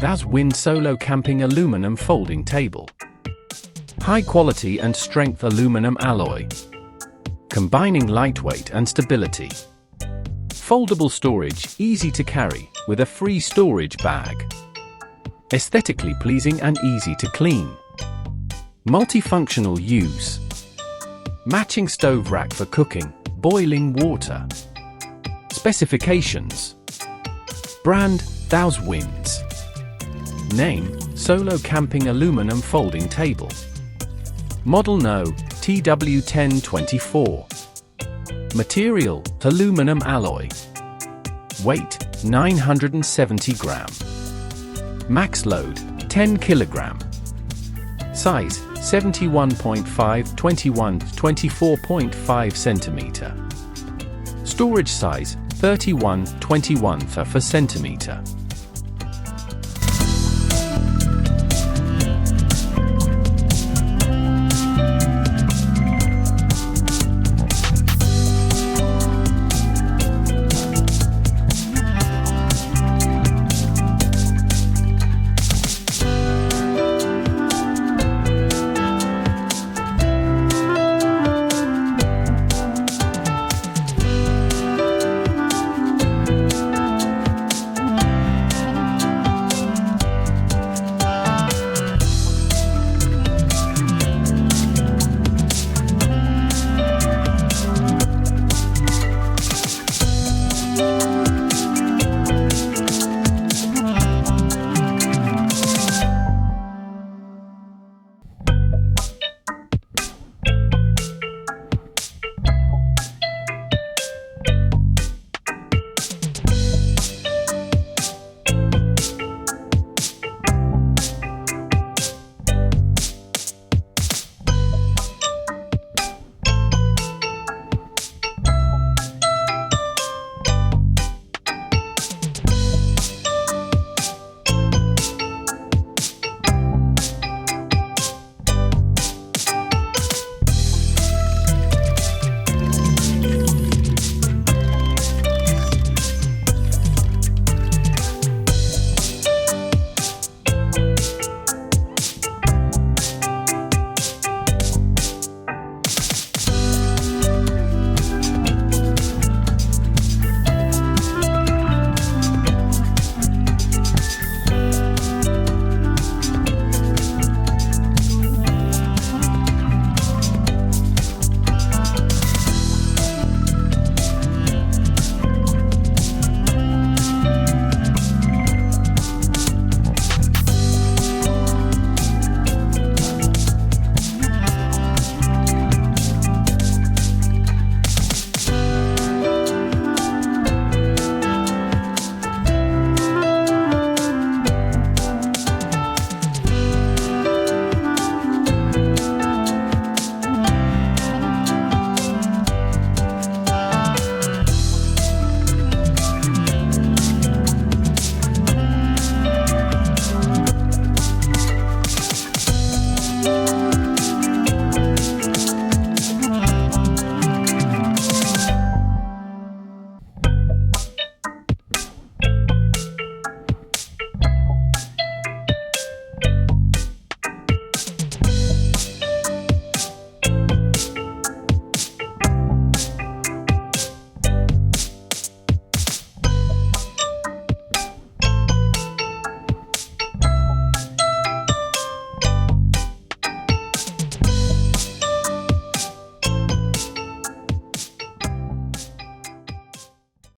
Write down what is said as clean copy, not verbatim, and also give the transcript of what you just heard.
That's Wind Solo Camping Aluminum Folding Table. High quality and strength aluminum alloy, combining lightweight and stability. Foldable storage, easy to carry, with a free storage bag. Aesthetically pleasing and easy to clean. Multifunctional use. Matching stove rack for cooking, boiling water. Specifications. Brand, Thous Winds. Name, Solo Camping Aluminum Folding Table. Model No, TW1024. Material, aluminum alloy. Weight, 970 gram. Max load, 10 kg. Size, 71.5 21 24.5 cm. Storage size, 31 21 cm.